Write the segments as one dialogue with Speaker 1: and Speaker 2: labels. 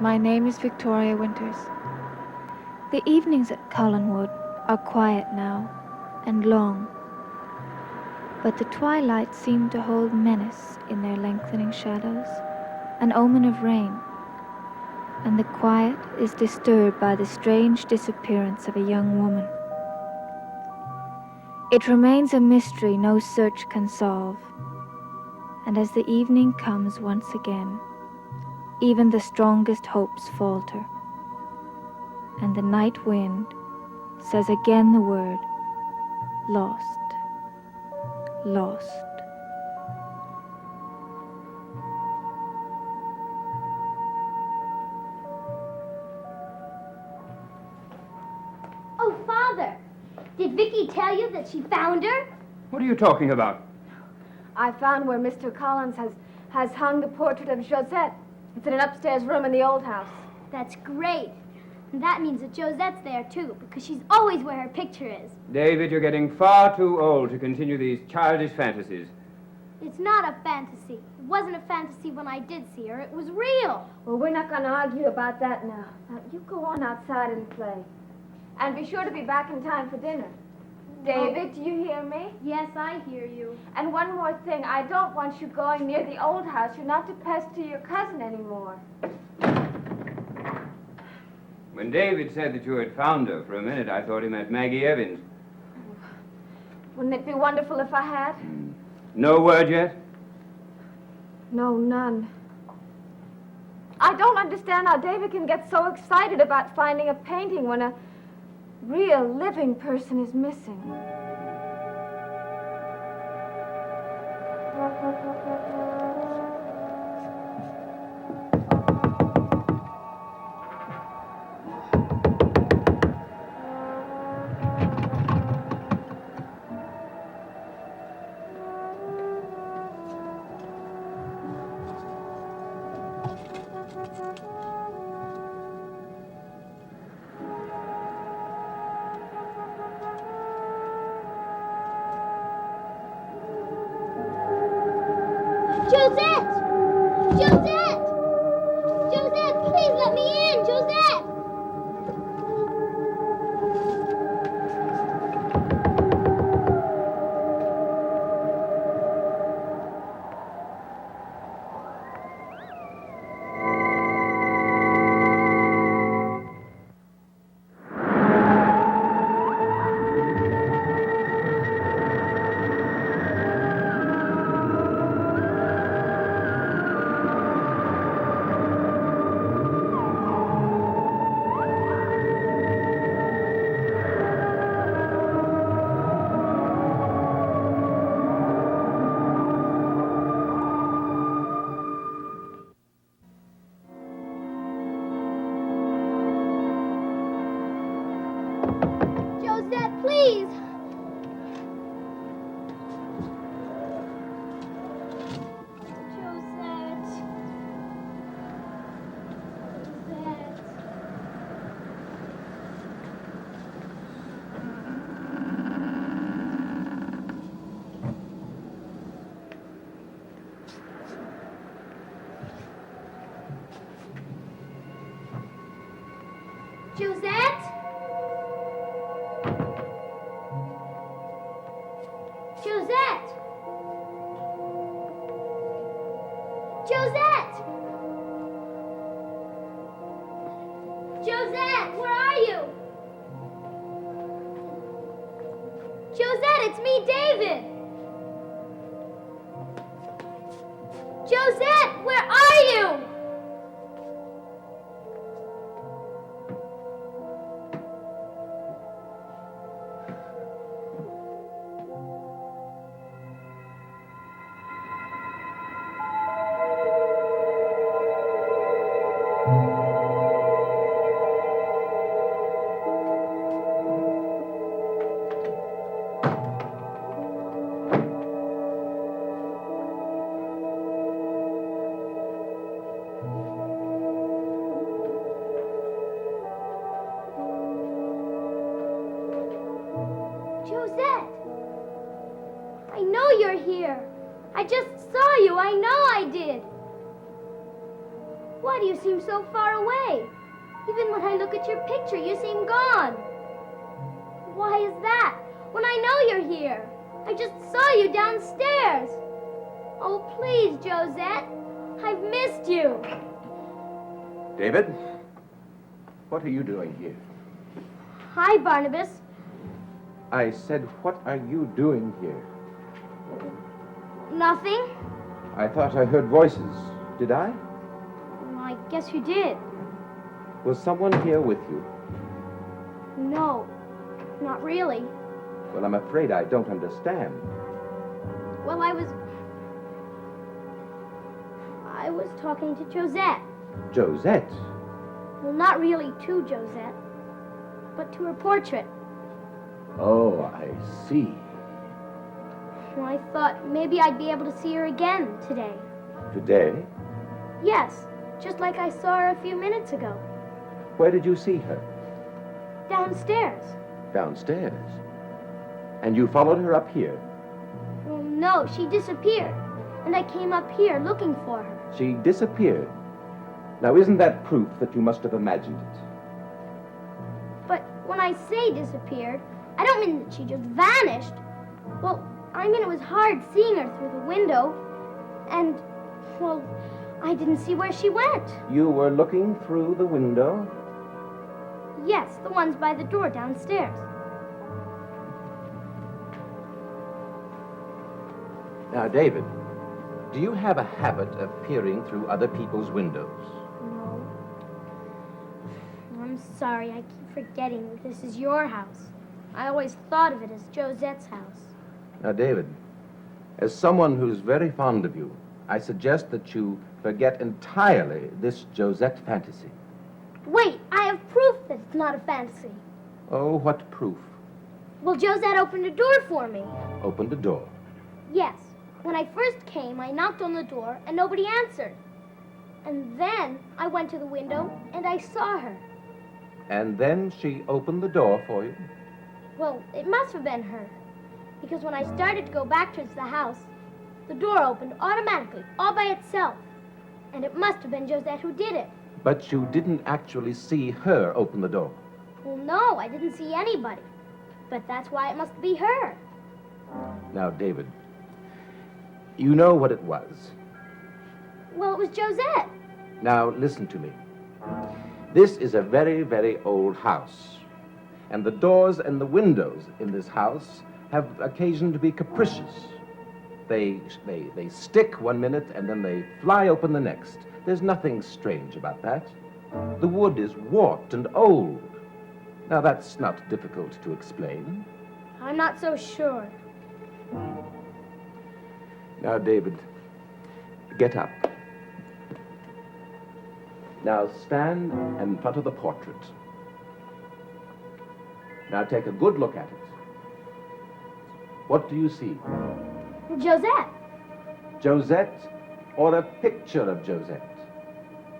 Speaker 1: My name is Victoria Winters. The evenings at Collinwood are quiet now and long, but the twilights seem to hold menace in their lengthening shadows, an omen of rain, and the quiet is disturbed by the strange disappearance of a young woman. It remains a mystery no search can solve, and as the evening comes once again, even the strongest hopes falter, and the night wind says again the word, lost, lost.
Speaker 2: Oh, Father, did Vicky tell you that she found her?
Speaker 3: What are you talking about?
Speaker 4: I found where Mr. Collins has hung the portrait of Josette. It's in an upstairs room in the old house.
Speaker 2: That's great. And that means that Josette's there, too, because she's always where her picture is.
Speaker 3: David, you're getting far too old to continue these childish fantasies.
Speaker 2: It's not a fantasy. It wasn't a fantasy when I did see her. It was real.
Speaker 4: Well, we're not going to argue about that now. Now, you go on outside and play. And be sure to be back in time for dinner. David, do you hear me?
Speaker 2: Yes, I hear you.
Speaker 4: And one more thing. I don't want you going near the old house. You're not to pester your cousin anymore.
Speaker 3: When David said that you had found her, for a minute I thought he meant Maggie Evans.
Speaker 4: Wouldn't it be wonderful if I had?
Speaker 3: No word yet?
Speaker 4: No, none. I don't understand how David can get so excited about finding a painting when a real living person is missing.
Speaker 2: Josette! Josette! Josette, please let me in! Josette! Josette, please! Josette. Josette. Josette? Josette! Josette! Josette, where are you? Josette, it's me, David! Josette, where are you? Josette! I know you're here. I just saw you. I know I did. Why do you seem so far away? Even when I look at your picture, you seem gone. Why is that? When I know you're here. I just saw you downstairs. Oh, please, Josette. I've missed you.
Speaker 5: David, what are you doing here?
Speaker 2: Hi, Barnabas.
Speaker 5: I said, what are you doing here?
Speaker 2: Nothing?
Speaker 5: I thought I heard voices. Did I?
Speaker 2: Well, I guess you did.
Speaker 5: Was someone here with you?
Speaker 2: No, not really.
Speaker 5: Well, I'm afraid I don't understand.
Speaker 2: Well, I was talking to Josette.
Speaker 5: Josette?
Speaker 2: Well, not really to Josette, but to her portrait.
Speaker 5: Oh, I see.
Speaker 2: Well, I thought maybe I'd be able to see her again today.
Speaker 5: Today?
Speaker 2: Yes, just like I saw her a few minutes ago.
Speaker 5: Where did you see her?
Speaker 2: Downstairs.
Speaker 5: Downstairs. And you followed her up here?
Speaker 2: Well, no, she disappeared. And I came up here looking for her.
Speaker 5: She disappeared. Now, isn't that proof that you must have imagined it?
Speaker 2: But when I say disappeared, I don't mean that she just vanished. Well, I mean it was hard seeing her through the window. And, well, I didn't see where she went.
Speaker 5: You were looking through the window?
Speaker 2: Yes, the ones by the door downstairs.
Speaker 5: Now, David, do you have a habit of peering through other people's windows?
Speaker 2: No. I'm sorry, I keep forgetting that this is your house. I always thought of it as Josette's house.
Speaker 5: Now, David, as someone who's very fond of you, I suggest that you forget entirely this Josette fantasy.
Speaker 2: Wait, I have proof that it's not a fantasy.
Speaker 5: Oh, what proof?
Speaker 2: Well, Josette opened a door for me.
Speaker 5: Opened the door.
Speaker 2: Yes. When I first came, I knocked on the door and nobody answered. And then I went to the window and I saw her.
Speaker 5: And then she opened the door for you?
Speaker 2: Well, it must have been her. Because when I started to go back towards the house, the door opened automatically, all by itself. And it must have been Josette who did it.
Speaker 5: But you didn't actually see her open the door.
Speaker 2: Well, no, I didn't see anybody. But that's why it must be her.
Speaker 5: Now, David, you know what it was.
Speaker 2: Well, it was Josette.
Speaker 5: Now, listen to me. This is a very, very old house. And the doors and the windows in this house have occasion to be capricious. They stick one minute and then they fly open the next. There's nothing strange about that. The wood is warped and old. Now, that's not difficult to explain.
Speaker 2: I'm not so sure.
Speaker 5: Now, David, get up. Now, stand in front of the portrait. Now, take a good look at it. What do you see?
Speaker 2: Josette.
Speaker 5: Josette or a picture of Josette?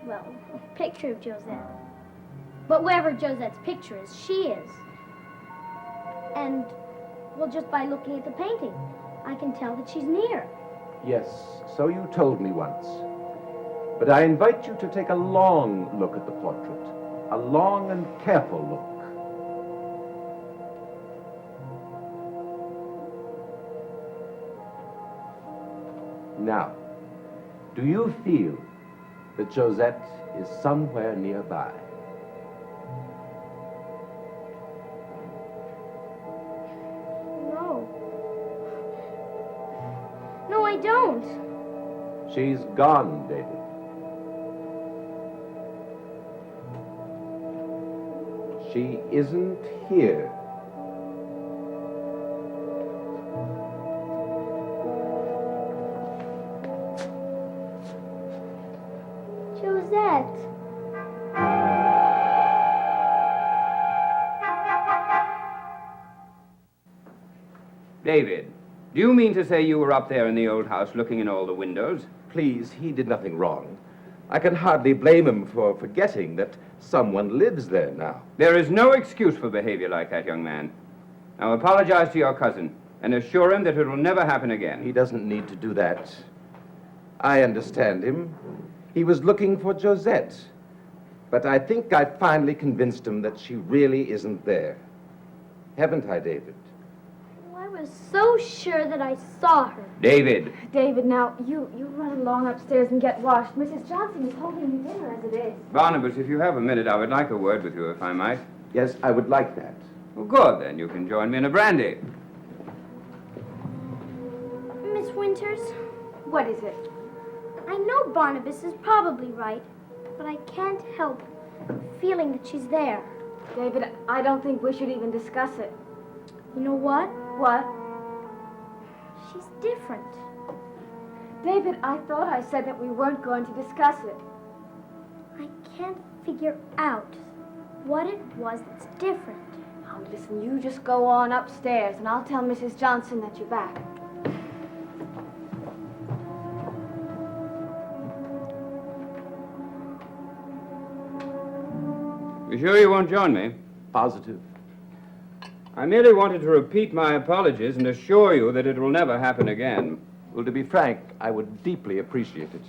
Speaker 2: Well, a picture of Josette. But wherever Josette's picture is, she is. And, well, just by looking at the painting, I can tell that she's near.
Speaker 5: Yes, so you told me once. But I invite you to take a long look at the portrait. A long and careful look. Now, do you feel that Josette is somewhere nearby?
Speaker 2: No. No, I don't.
Speaker 5: She's gone, David. She isn't here.
Speaker 2: Josette.
Speaker 3: David, do you mean to say you were up there in the old house looking in all the windows?
Speaker 5: Please, he did nothing wrong. I can hardly blame him for forgetting that someone lives there now.
Speaker 3: There is no excuse for behavior like that, young man. Now apologize to your cousin and assure him that it will never happen again.
Speaker 5: He doesn't need to do that. I understand him. He was looking for Josette. But I think I finally convinced him that she really isn't there. Haven't I, David?
Speaker 2: I was so sure that I saw her.
Speaker 3: David.
Speaker 4: David, now, you run along upstairs and get washed. Mrs. Johnson is holding you dinner as it is.
Speaker 3: Barnabas, if you have a minute, I would like a word with you, if I might.
Speaker 5: Yes, I would like that.
Speaker 3: Well, good, then. You can join me in a brandy.
Speaker 2: Miss Winters,
Speaker 4: What is it?
Speaker 2: I know Barnabas is probably right, but I can't help feeling that she's there.
Speaker 4: David, I don't think we should even discuss it.
Speaker 2: You know what?
Speaker 4: What?
Speaker 2: She's different.
Speaker 4: David, I thought I said that we weren't going to discuss it.
Speaker 2: I can't figure out what it was that's different.
Speaker 4: Now, listen, you just go on upstairs, and I'll tell Mrs. Johnson that you're back.
Speaker 3: You sure you won't join me?
Speaker 5: Positive.
Speaker 3: I merely wanted to repeat my apologies and assure you that it will never happen again.
Speaker 5: Well, to be frank, I would deeply appreciate it.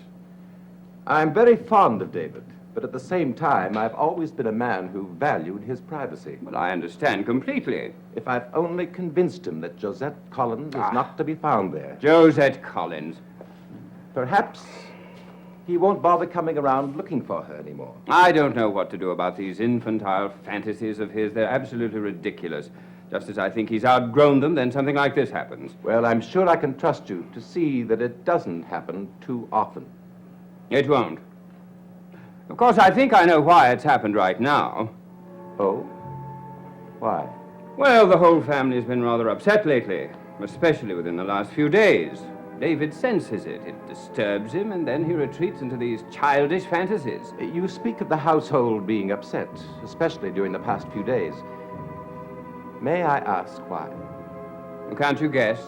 Speaker 5: I'm very fond of David, but at the same time, I've always been a man who valued his privacy.
Speaker 3: Well, I understand completely.
Speaker 5: If I've only convinced him that Josette Collins is not to be found there,
Speaker 3: Josette Collins.
Speaker 5: perhaps he won't bother coming around looking for her anymore.
Speaker 3: I don't know what to do about these infantile fantasies of his. They're absolutely ridiculous. Just as I think he's outgrown them, then something like this happens.
Speaker 5: Well, I'm sure I can trust you to see that it doesn't happen too often.
Speaker 3: It won't. Of course, I think I know why it's happened right now.
Speaker 5: Oh? Why?
Speaker 3: Well, the whole family's been rather upset lately, especially within the last few days. David senses it. It disturbs him, and then he retreats into these childish fantasies.
Speaker 5: You speak of the household being upset, especially during the past few days. May I ask why?
Speaker 3: Well, can't you guess?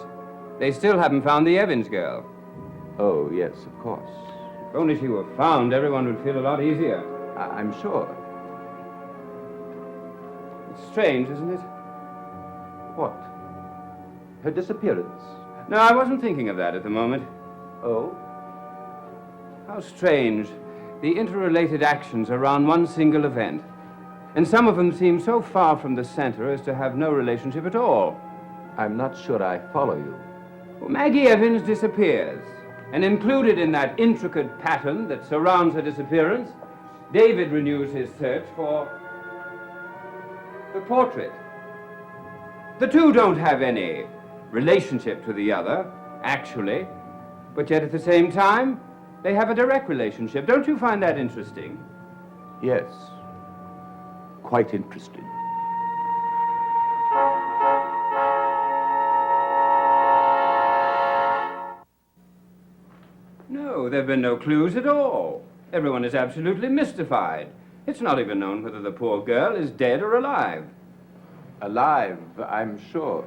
Speaker 3: They still haven't found the Evans girl.
Speaker 5: Oh, yes, of course.
Speaker 3: If only she were found, everyone would feel a lot easier.
Speaker 5: I'm sure.
Speaker 3: It's strange, isn't it?
Speaker 5: What? Her disappearance?
Speaker 3: No, I wasn't thinking of that at the moment.
Speaker 5: Oh?
Speaker 3: How strange. The interrelated actions around one single event. And some of them seem so far from the center as to have no relationship at all.
Speaker 5: I'm not sure I follow you.
Speaker 3: Well, Maggie Evans disappears. And included in that intricate pattern that surrounds her disappearance, David renews his search for the portrait. The two don't have any relationship to the other, actually, but yet at the same time, they have a direct relationship. Don't you find that interesting?
Speaker 5: Yes. Quite interesting.
Speaker 3: No, there have been no clues at all. Everyone is absolutely mystified. It's not even known whether the poor girl is dead or alive.
Speaker 5: Alive, I'm sure.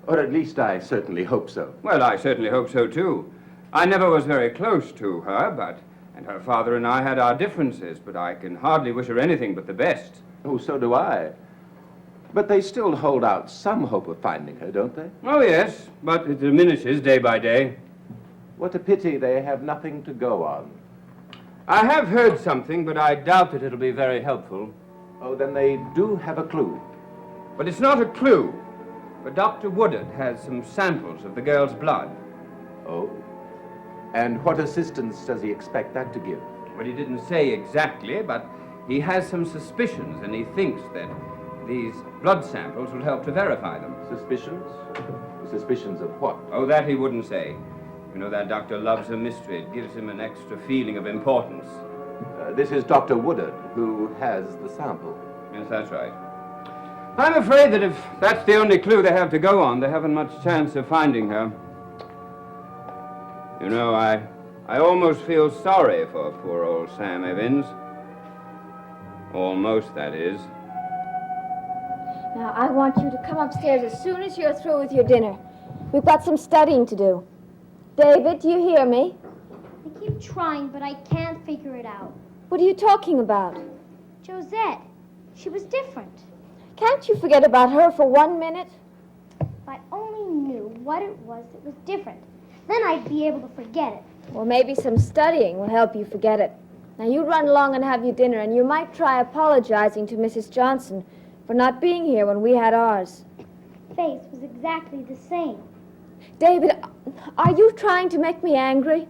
Speaker 5: Or at least I certainly hope so.
Speaker 3: Well, I certainly hope so, too. I never was very close to her, and her father and I had our differences, but I can hardly wish her anything but the best.
Speaker 5: Oh, so do I. But they still hold out some hope of finding her, don't they?
Speaker 3: Oh, yes, but it diminishes day by day.
Speaker 5: What a pity they have nothing to go on.
Speaker 3: I have heard something, but I doubt that it'll be very helpful.
Speaker 5: Oh, then they do have a clue.
Speaker 3: But it's not a clue. But Dr. Woodard has some samples of the girl's blood.
Speaker 5: Oh? And what assistance does he expect that to give?
Speaker 3: Well, he didn't say exactly, but he has some suspicions, and he thinks that these blood samples will help to verify them.
Speaker 5: Suspicions? Suspicions of what?
Speaker 3: Oh, that he wouldn't say. You know, that doctor loves a mystery. It gives him an extra feeling of importance.
Speaker 5: This is Dr. Woodard, who has the sample.
Speaker 3: Yes, that's right. I'm afraid that if that's the only clue they have to go on, they haven't much chance of finding her. You know, I almost feel sorry for poor old Sam Evans. Almost, that is.
Speaker 4: Now, I want you to come upstairs as soon as you're through with your dinner. We've got some studying to do. David, do you hear me?
Speaker 2: I keep trying, but I can't figure it out.
Speaker 4: What are you talking about?
Speaker 2: Josette, she was different.
Speaker 4: Can't you forget about her for 1 minute?
Speaker 2: If I only knew what it was that was different, then I'd be able to forget it.
Speaker 4: Or maybe some studying will help you forget it. Now, you run along and have your dinner, and you might try apologizing to Mrs. Johnson for not being here when we had ours.
Speaker 2: Face was exactly the same.
Speaker 4: David, are you trying to make me angry?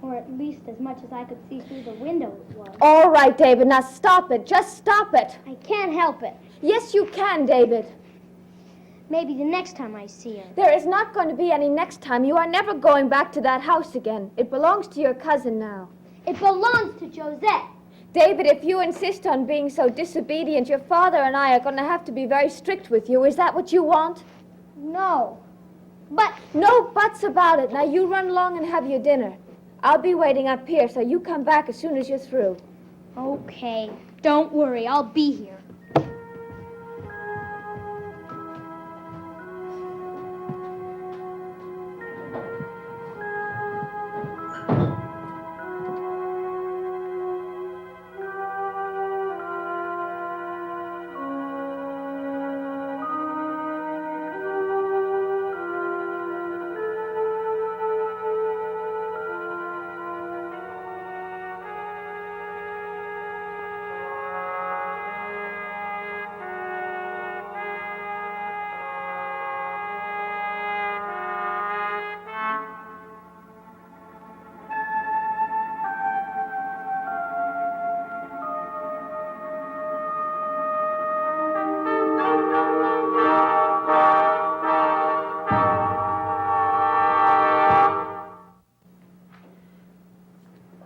Speaker 2: Or at least as much as I could see through the window it was.
Speaker 4: All right, David, now stop it. Just stop it.
Speaker 2: I can't help it.
Speaker 4: Yes, you can, David.
Speaker 2: Maybe the next time I see her.
Speaker 4: There is not going to be any next time. You are never going back to that house again. It belongs to your cousin now.
Speaker 2: It belongs to Josette.
Speaker 4: David, if you insist on being so disobedient, your father and I are going to have to be very strict with you. Is that what you want?
Speaker 2: No. But
Speaker 4: No buts about it. Now, you run along and have your dinner. I'll be waiting up here, so you come back as soon as you're through.
Speaker 2: okay, don't worry, I'll be here.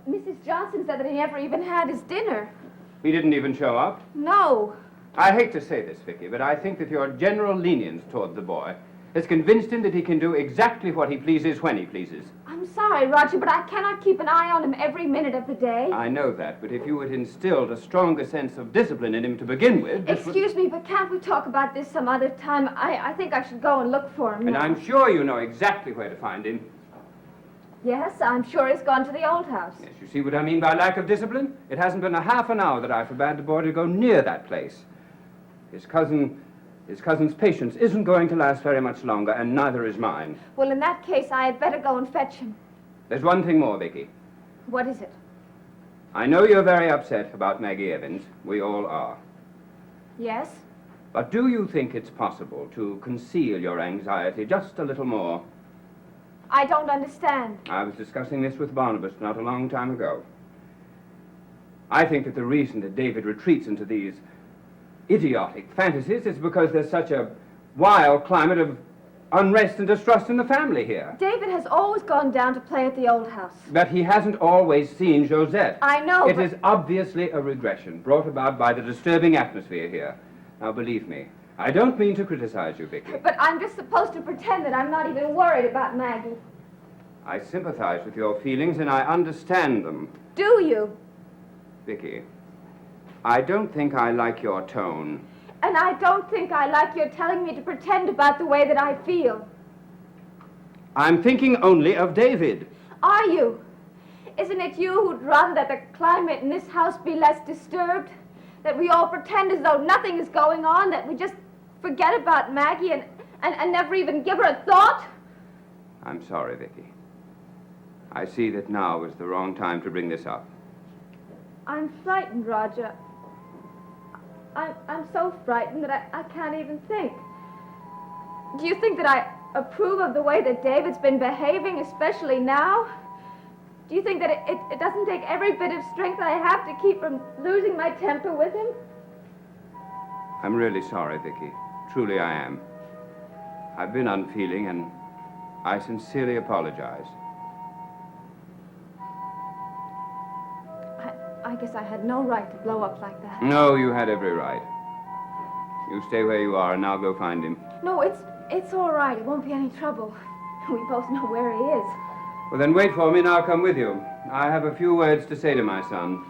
Speaker 4: Mrs. Johnson said that he never even had his dinner.
Speaker 3: He didn't even show up.
Speaker 4: No.
Speaker 3: I hate to say this, Vicky, but I think that your general lenience toward the boy has convinced him that he can do exactly what he pleases when he pleases.
Speaker 4: I'm sorry, Roger, but I cannot keep an eye on him every minute of the day.
Speaker 3: I know that, but if you had instilled a stronger sense of discipline in him to begin with...
Speaker 4: Excuse me, but can't we talk about this some other time? I think I should go and look for him
Speaker 3: And
Speaker 4: now.
Speaker 3: I'm sure you know exactly where to find him.
Speaker 4: Yes, I'm sure he's gone to the old house.
Speaker 3: Yes, you see what I mean by lack of discipline? It hasn't been a half an hour that I forbade the boy to go near that place. His cousin's patience isn't going to last very much longer, and neither is mine.
Speaker 4: Well, in that case, I had better go and fetch him.
Speaker 3: There's one thing more, Vicky.
Speaker 4: What is it?
Speaker 3: I know you're very upset about Maggie Evans. We all are.
Speaker 4: Yes?
Speaker 3: But do you think it's possible to conceal your anxiety just a little more?
Speaker 4: I don't understand.
Speaker 3: I was discussing this with Barnabas not a long time ago. I think that the reason that David retreats into these idiotic fantasies is because there's such a wild climate of unrest and distrust in the family here.
Speaker 4: David has always gone down to play at the old house.
Speaker 3: But he hasn't always seen Josette.
Speaker 4: I know,
Speaker 3: It
Speaker 4: but...
Speaker 3: is obviously a regression brought about by the disturbing atmosphere here. Now, believe me, I don't mean to criticize you, Vicky.
Speaker 4: But I'm just supposed to pretend that I'm not even worried about Maggie.
Speaker 3: I sympathize with your feelings and I understand them.
Speaker 4: Do you?
Speaker 3: Vicky, I don't think I like your tone.
Speaker 4: And I don't think I like your telling me to pretend about the way that I feel.
Speaker 3: I'm thinking only of David.
Speaker 4: Are you? Isn't it you who'd rather that the climate in this house be less disturbed? That we all pretend as though nothing is going on? That we just forget about Maggie and never even give her a thought?
Speaker 3: I'm sorry, Vicky. I see that now is the wrong time to bring this up.
Speaker 4: I'm frightened, Roger. I'm so frightened that I can't even think. Do you think that I approve of the way that David's been behaving, especially now? Do you think that it doesn't take every bit of strength I have to keep from losing my temper with him?
Speaker 3: I'm really sorry, Vicky. Truly I am. I've been unfeeling and I sincerely apologize.
Speaker 4: I guess I had no right to blow up like that.
Speaker 3: No, you had every right. You stay where you are and I'll go find him.
Speaker 4: No, it's all right. It won't be any trouble. We both know where he is.
Speaker 3: Well, then wait for me and I'll come with you. I have a few words to say to my son.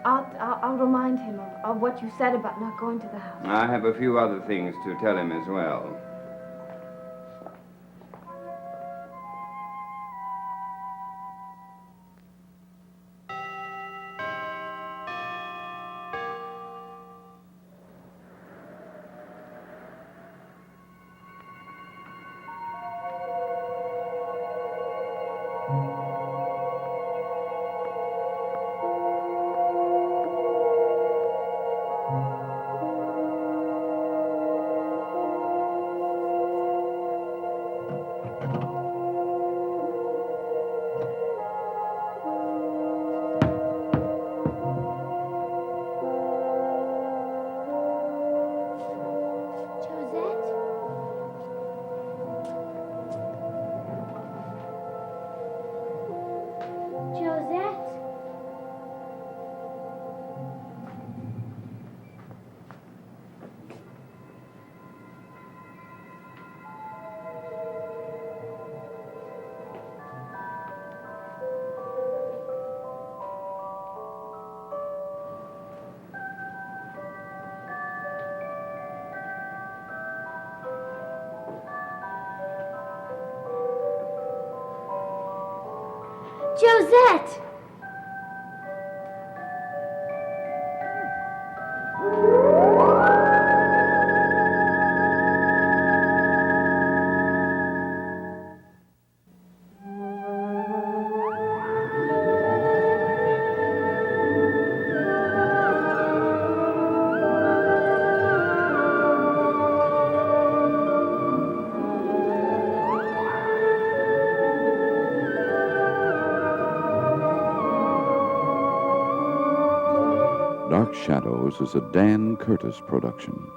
Speaker 4: I'll remind him of what you said about not going to the house.
Speaker 3: I have a few other things to tell him as well.
Speaker 2: Josette!
Speaker 6: Dark Shadows is a Dan Curtis production.